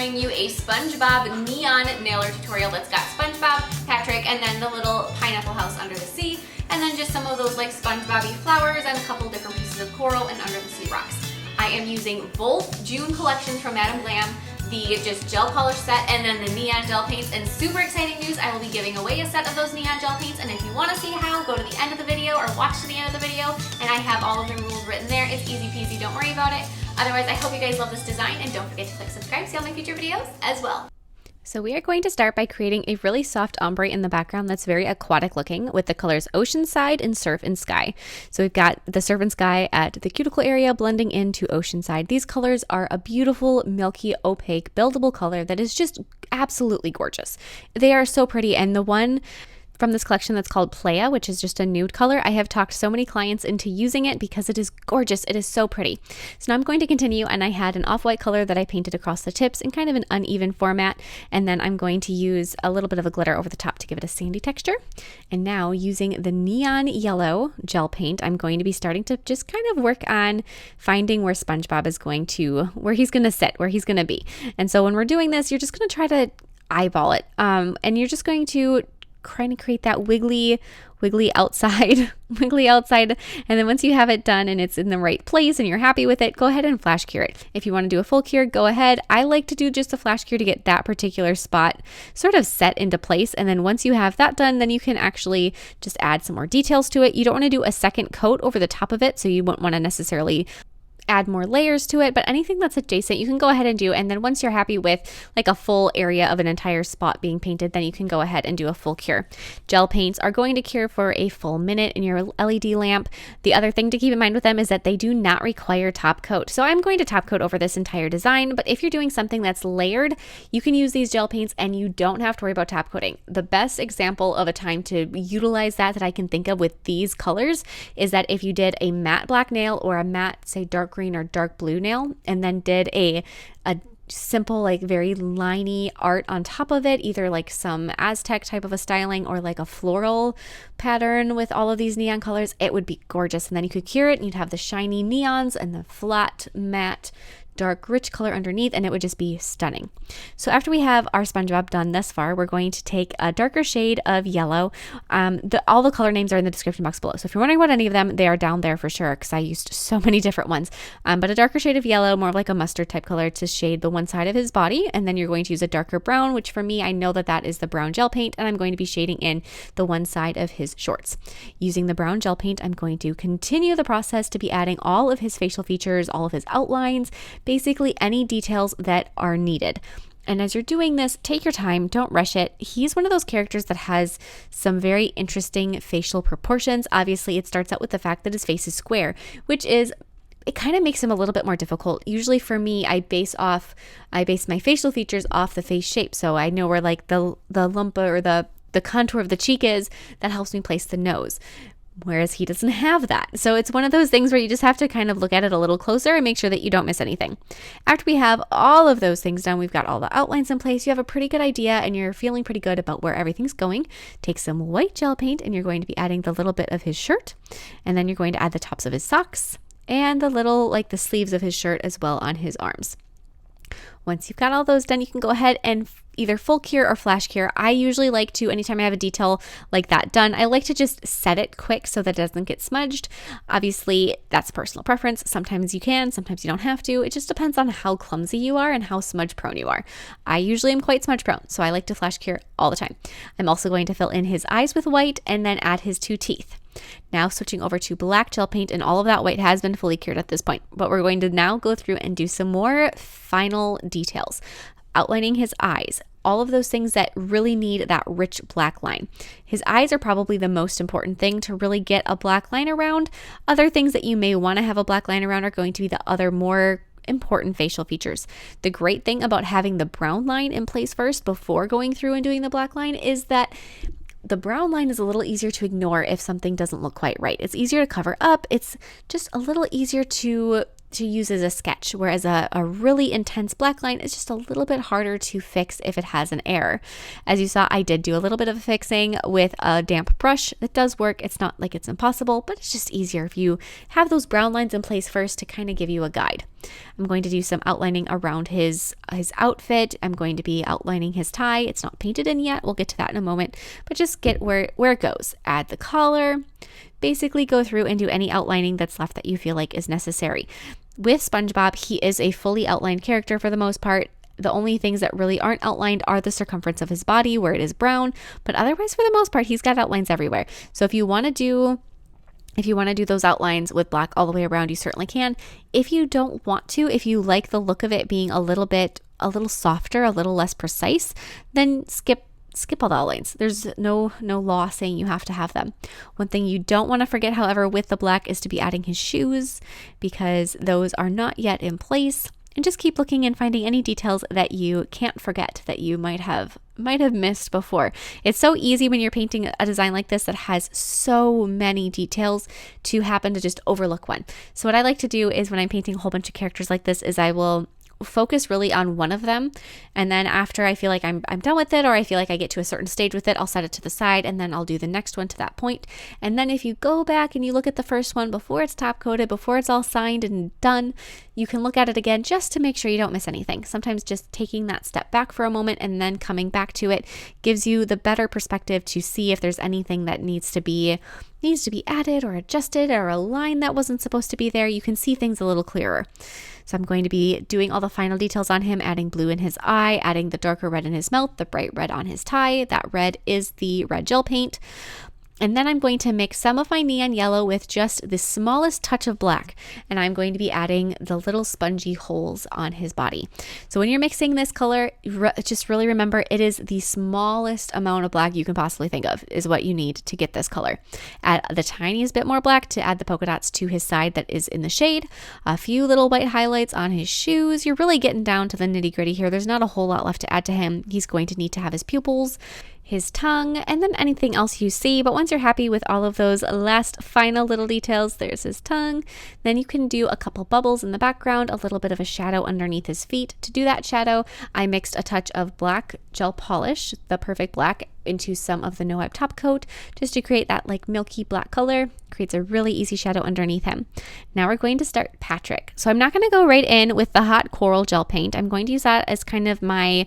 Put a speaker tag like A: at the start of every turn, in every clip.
A: showing you a Spongebob neon nailer tutorial that's got Spongebob, Patrick, and then the little pineapple house under the sea, and then just some of those like Spongebobby flowers and a couple different pieces of coral and under the sea rocks. I am using both June collections from Madam Glam, the just gel polish set and then the neon gel paints, and super exciting news, I will be giving away a set of those neon gel paints, and if you want to see how, go to the end of the video or watch to the end of the video, and I have all of the rules written there. It's easy peasy, don't worry about it. Otherwise, I hope you guys love this design, and don't forget to click subscribe to see all my future videos as well.
B: So we are going to start by creating a really soft ombre in the background that's very aquatic looking with the colors Oceanside and Surf and Sky. So we've got the Surf and Sky at the cuticle area blending into Oceanside. These colors are a beautiful, milky, opaque, buildable color that is just absolutely gorgeous. They are so pretty, and the one from this collection that's called Playa, which is just a nude color, I have talked so many clients into using it because it is gorgeous. It is so pretty. So now I'm going to continue, and I had an off-white color that I painted across the tips in kind of an uneven format, and then I'm going to use a little bit of a glitter over the top to give it a sandy texture. And now using the neon yellow gel paint, I'm going to be starting to just kind of work on finding where Spongebob is going to, where he's going to sit, where he's going to be. And so when we're doing this, you're just going to try to eyeball it, and you're just going to trying to create that wiggly outside, wiggly outside. And then once you have it done and it's in the right place and you're happy with it, go ahead and flash cure it. If you want to do a full cure, go ahead. I like to do just a flash cure to get that particular spot sort of set into place. And then once you have that done, then you can actually just add some more details to it. You don't want to do a second coat over the top of it, so you won't want to necessarily add more layers to it, but anything that's adjacent you can go ahead and do. And then once you're happy with like a full area of an entire spot being painted, then you can go ahead and do a full cure. Gel paints are going to cure for a full minute in your LED lamp. The other thing to keep in mind with them is that they do not require top coat. So I'm going to top coat over this entire design, but if you're doing something that's layered, you can use these gel paints and you don't have to worry about top coating. The best example of a time to utilize that I can think of with these colors is that if you did a matte black nail or a matte, say, dark green or dark blue nail, and then did a simple, like very liney art on top of it, either like some Aztec type of a styling or like a floral pattern with all of these neon colors, it would be gorgeous. And then you could cure it and you'd have the shiny neons and the flat matte dark rich color underneath, and it would just be stunning. So after we have our Spongebob done thus far, we're going to take a darker shade of yellow. All the color names are in the description box below, so if you're wondering what any of them, they are down there for sure, because I used so many different ones. But a darker shade of yellow, more of like a mustard type color, to shade the one side of his body, and then you're going to use a darker brown, which for me, I know that is the brown gel paint, and I'm going to be shading in the one side of his shorts. Using the brown gel paint, I'm going to continue the process to be adding all of his facial features, all of his outlines, basically any details that are needed. And as you're doing this, take your time, don't rush it. He's one of those characters that has some very interesting facial proportions. Obviously, it starts out with the fact that his face is square, it kind of makes him a little bit more difficult. Usually for me, I base my facial features off the face shape. So I know where like the lump or the contour of the cheek is. That helps me place the nose. Whereas he doesn't have that. So it's one of those things where you just have to kind of look at it a little closer and make sure that you don't miss anything. After we have all of those things done, we've got all the outlines in place, you have a pretty good idea and you're feeling pretty good about where everything's going. Take some white gel paint and you're going to be adding the little bit of his shirt, and then you're going to add the tops of his socks and the little, like the sleeves of his shirt as well on his arms. Once you've got all those done, you can go ahead and either full cure or flash cure. I usually like to, anytime I have a detail like that done, I like to just set it quick so that it doesn't get smudged. Obviously, that's personal preference. Sometimes you can, sometimes you don't have to. It just depends on how clumsy you are and how smudge prone you are. I usually am quite smudge prone, so I like to flash cure all the time. I'm also going to fill in his eyes with white and then add his two teeth. Now switching over to black gel paint, and all of that white has been fully cured at this point, but we're going to now go through and do some more final details. Outlining his eyes, all of those things that really need that rich black line. His eyes are probably the most important thing to really get a black line around. Other things that you may want to have a black line around are going to be the other more important facial features. The great thing about having the brown line in place first before going through and doing the black line is that the brown line is a little easier to ignore if something doesn't look quite right. It's easier to cover up. It's just a little easier to use as a sketch, whereas a really intense black line is just a little bit harder to fix if it has an error. As you saw, I did do a little bit of fixing with a damp brush. It does work. It's not like it's impossible, but it's just easier if you have those brown lines in place first to kind of give you a guide. I'm going to do some outlining around his outfit. I'm going to be outlining his tie. It's not painted in yet. We'll get to that in a moment, but just get where it goes. Add the collar, basically go through and do any outlining that's left that you feel like is necessary. With Spongebob, he is a fully outlined character for the most part. The only things that really aren't outlined are the circumference of his body where it is brown, but otherwise for the most part, he's got outlines everywhere. So if you want to do those outlines with black all the way around, you certainly can. If you don't want to, if you like the look of it being a little softer, a little less precise, then skip all the outlines. There's no law saying you have to have them. One thing you don't want to forget, however, with the black is to be adding his shoes, because those are not yet in place. And just keep looking and finding any details that you can't forget that you might have missed before. It's so easy when you're painting a design like this that has so many details to happen to just overlook one. So what I like to do is when I'm painting a whole bunch of characters like this is I will focus really on one of them, and then after I feel like I'm done with it, or I feel like I get to a certain stage with it, I'll set it to the side and then I'll do the next one to that point. And then if you go back and you look at the first one before it's top coated, before it's all signed and done, you can look at it again just to make sure you don't miss anything. Sometimes just taking that step back for a moment and then coming back to it gives you the better perspective to see if there's anything that needs to be added or adjusted, or a line that wasn't supposed to be there. You can see things a little clearer. So I'm going to be doing all the final details on him, adding blue in his eye, adding the darker red in his mouth, the bright red on his tie. That red is the red gel paint. And then I'm going to mix some of my neon yellow with just the smallest touch of black. And I'm going to be adding the little spongy holes on his body. So when you're mixing this color, just really remember it is the smallest amount of black you can possibly think of is what you need to get this color. Add the tiniest bit more black to add the polka dots to his side that is in the shade. A few little white highlights on his shoes. You're really getting down to the nitty gritty here. There's not a whole lot left to add to him. He's going to need to have his pupils, his tongue, and then anything else you see. But once you're happy with all of those last final little details, there's his tongue, then you can do a couple bubbles in the background, a little bit of a shadow underneath his feet. To do that shadow, I mixed a touch of black gel polish, the perfect black, into some of the No Wipe top coat just to create that like milky black color. Creates a really easy shadow underneath him. Now we're going to start Patrick. So I'm not going to go right in with the hot coral gel paint. I'm going to use that as kind of my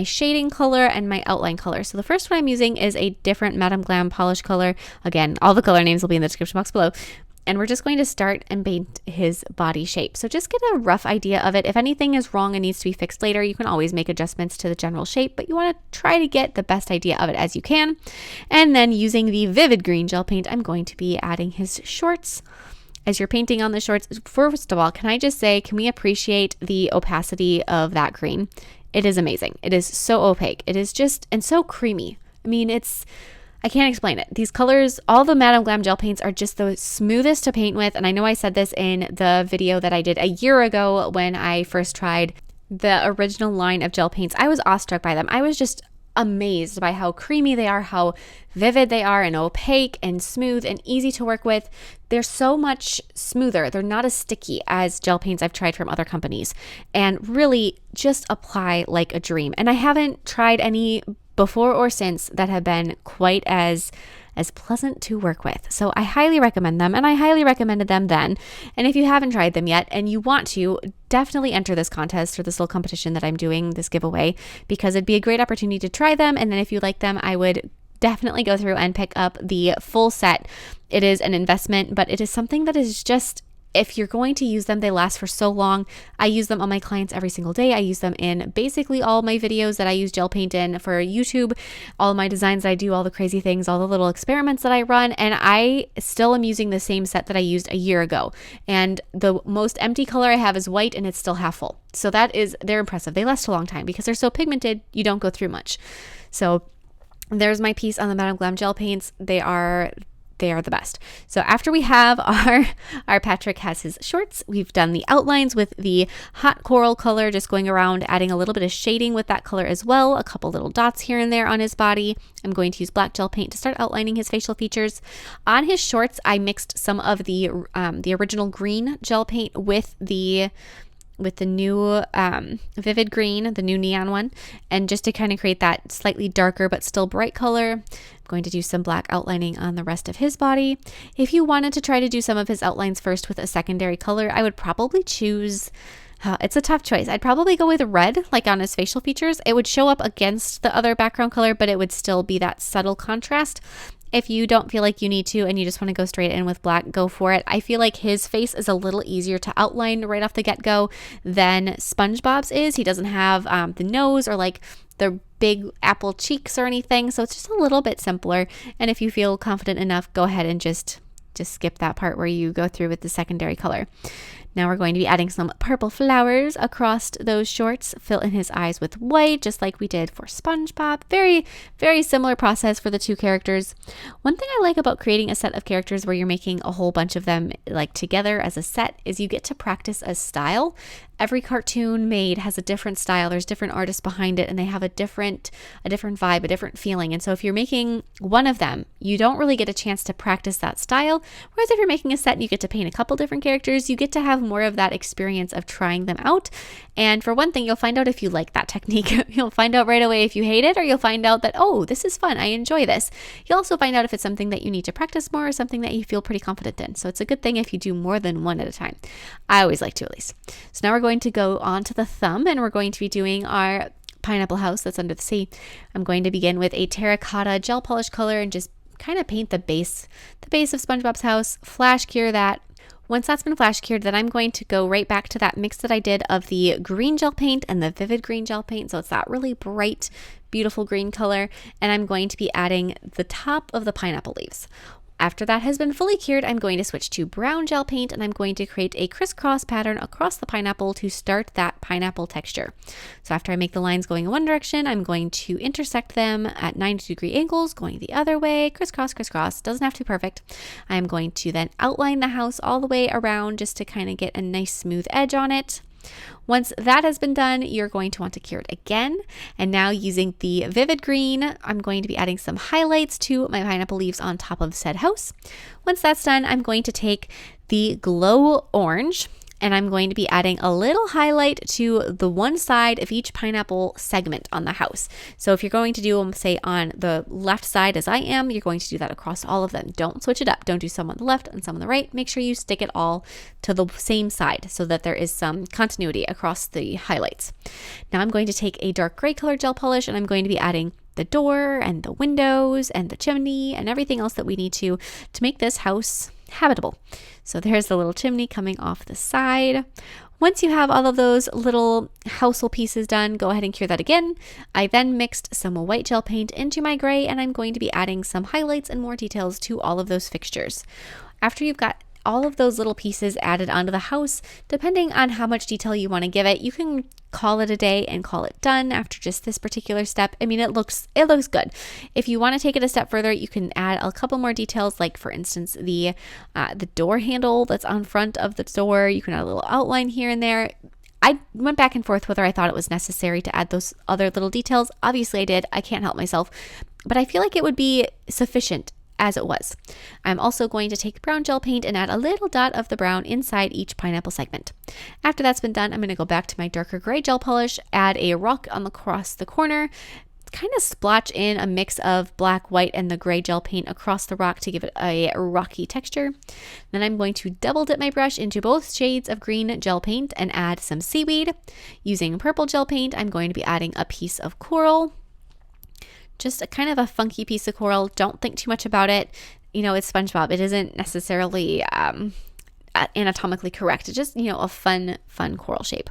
B: shading color and my outline color. So the first one I'm using is a different Madame Glam polish color. Again, all the color names will be in the description box below. And we're just going to start and paint his body shape. So just get a rough idea of it. If anything is wrong and needs to be fixed later, you can always make adjustments to the general shape, but you want to try to get the best idea of it as you can. And then using the vivid green gel paint, I'm going to be adding his shorts. As you're painting on the shorts, first of all, can I just say, can we appreciate the opacity of that green? It is amazing. It is so opaque. It is just, and so creamy. I mean, I can't explain it. These colors, all the Madame Glam gel paints are just the smoothest to paint with. And I know I said this in the video that I did a year ago when I first tried the original line of gel paints. I was awestruck by them. I was just amazed by how creamy they are, how vivid they are, and opaque and smooth and easy to work with. They're so much smoother. They're not as sticky as gel paints I've tried from other companies, and really just apply like a dream. And I haven't tried any before or since that have been quite as pleasant to work with. So I highly recommend them, and I highly recommended them then. And if you haven't tried them yet and you want to, definitely enter this contest or this little competition that I'm doing, this giveaway, because it'd be a great opportunity to try them. And then if you like them, I would definitely go through and pick up the full set. It is an investment, but it is something that is just, if you're going to use them, they last for so long. I use them on my clients every single day. I use them in basically all my videos that I use gel paint in for YouTube, all my designs I do, all the crazy things, all the little experiments that I run, and I still am using the same set that I used a year ago. And the most empty color I have is white, and it's still half full. So they're impressive. They last a long time because they're so pigmented, you don't go through much. So there's my piece on the Madame Glam gel paints. They are the best. So after we have our Patrick has his shorts, we've done the outlines with the hot coral color, just going around adding a little bit of shading with that color as well, a couple little dots here and there on his body. I'm going to use black gel paint to start outlining his facial features. On his shorts, I mixed some of the original green gel paint with the new vivid green, the new neon one, and just to kind of create that slightly darker but still bright color. I'm going to do some black outlining on the rest of his body. If you wanted to try to do some of his outlines first with a secondary color, I would probably choose It's a tough choice. I'd probably go with red, like on his facial features. It would show up against the other background color, but it would still be that subtle contrast. If you don't feel like you need to and you just want to go straight in with black, go for it. I feel like his face is a little easier to outline right off the get-go than SpongeBob's is. He doesn't have the nose or like the big apple cheeks or anything, so it's just a little bit simpler. And if you feel confident enough, go ahead and just skip that part where you go through with the secondary color. Now we're going to be adding some purple flowers across those shorts. Fill in his eyes with white, just like we did for SpongeBob. Very, very similar process for the two characters. One thing I like about creating a set of characters where you're making a whole bunch of them like together as a set is you get to practice a style. Every cartoon made has a different style. There's different artists behind it, and they have a different vibe, a different feeling. And so if you're making one of them, you don't really get a chance to practice that style. Whereas if you're making a set and you get to paint a couple different characters, you get to have more of that experience of trying them out. And for one thing, you'll find out if you like that technique. You'll find out right away if you hate it, or you'll find out that, oh, this is fun, I enjoy this. You'll also find out if it's something that you need to practice more or something that you feel pretty confident in. So it's a good thing if you do more than one at a time. I always like to, at least. So now we're going to go on to the thumb, and we're going to be doing our pineapple house that's under the sea. I'm going to begin with a terracotta gel polish color and just kind of paint the base of SpongeBob's house, flash cure that. Once that's been flash cured, then I'm going to go right back to that mix that I did of the green gel paint and the vivid green gel paint. So it's that really bright, beautiful green color. And I'm going to be adding the top of the pineapple leaves. After that has been fully cured, I'm going to switch to brown gel paint, and I'm going to create a crisscross pattern across the pineapple to start that pineapple texture. So after I make the lines going in one direction, I'm going to intersect them at 90-degree angles, going the other way, crisscross, crisscross. Doesn't have to be perfect. I'm going to then outline the house all the way around just to kind of get a nice smooth edge on it. Once that has been done, you're going to want to cure it again. And now using the vivid green, I'm going to be adding some highlights to my pineapple leaves on top of said house. Once that's done, I'm going to take the glow orange, and I'm going to be adding a little highlight to the one side of each pineapple segment on the house. So if you're going to do them, say, on the left side as I am, you're going to do that across all of them. Don't switch it up. Don't do some on the left and some on the right. Make sure you stick it all to the same side so that there is some continuity across the highlights. Now I'm going to take a dark gray color gel polish, and I'm going to be adding the door and the windows and the chimney and everything else that we need to make this house habitable. So there's the little chimney coming off the side. Once you have all of those little household pieces done, go ahead and cure that again. I then mixed some white gel paint into my gray, and I'm going to be adding some highlights and more details to all of those fixtures. After you've got all of those little pieces added onto the house, depending on how much detail you want to give it, you can call it a day and call it done after just this particular step. I mean, it looks good. If you want to take it a step further, you can add a couple more details, like for instance the door handle that's on front of the door. You can add a little outline here and there. I went back and forth whether I thought it was necessary to add those other little details. Obviously I did. I can't help myself, but I feel like it would be sufficient as it was. I'm also going to take brown gel paint and add a little dot of the brown inside each pineapple segment. After that's been done, I'm going to go back to my darker gray gel polish, add a rock across the corner, kind of splotch in a mix of black, white, and the gray gel paint across the rock to give it a rocky texture. Then I'm going to double dip my brush into both shades of green gel paint and add some seaweed. Using purple gel paint, I'm going to be adding a piece of coral. Just a kind of a funky piece of coral. Don't think too much about it. You know, it's SpongeBob. It isn't necessarily anatomically correct. It's just, a fun coral shape.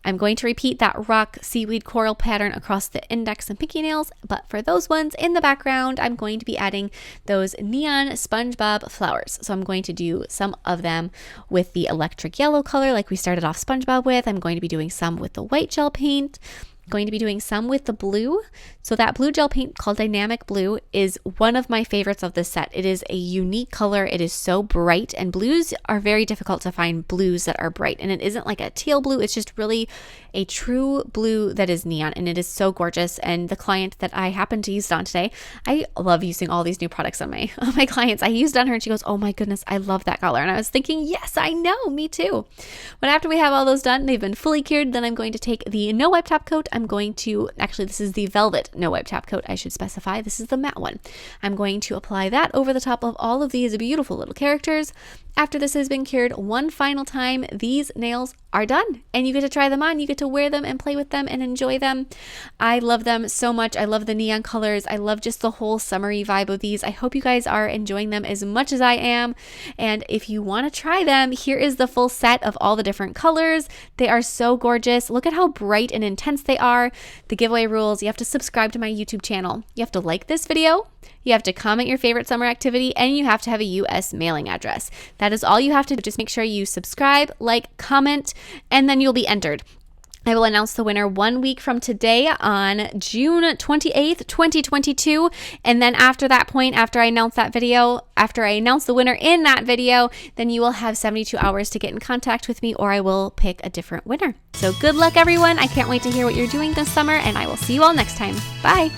B: I'm going to repeat that rock seaweed coral pattern across the index and pinky nails, but for those ones in the background, I'm going to be adding those neon SpongeBob flowers. So I'm going to do some of them with the electric yellow color like we started off SpongeBob with. I'm going to be doing some with the white gel paint. Going to be doing some with the blue. So that blue gel paint called Dynamic Blue is one of my favorites of this set. It is a unique color. It is so bright, and blues are very difficult to find blues that are bright. And it isn't like a teal blue. It's just really a true blue that is neon, and it is so gorgeous. And the client that I happen to use it on today, I love using all these new products on my clients. I used it on her and she goes, oh my goodness, I love that color. And I was thinking, yes, I know, me too. But after we have all those done, they've been fully cured, then I'm going to take the no wipe top coat. I'm I'm going to, actually this is the velvet no wipe top coat, I should specify. This is the matte one. I'm going to apply that over the top of all of these beautiful little characters. After this has been cured one final time, these nails are done and you get to try them on. You get to wear them and play with them and enjoy them. I love them so much. I love the neon colors. I love just the whole summery vibe of these. I hope you guys are enjoying them as much as I am. And if you want to try them, here is the full set of all the different colors. They are so gorgeous. Look at how bright and intense they are. The giveaway rules: you have to subscribe to my YouTube channel. You have to like this video. You have to comment your favorite summer activity, and you have to have a US mailing address. That is all you have to do. Just make sure you subscribe, like, comment, and then you'll be entered. I will announce the winner 1 week from today on June 28th, 2022. And then after that point, after I announce the winner in that video, then you will have 72 hours to get in contact with me, or I will pick a different winner. So good luck, everyone. I can't wait to hear what you're doing this summer, and I will see you all next time. Bye.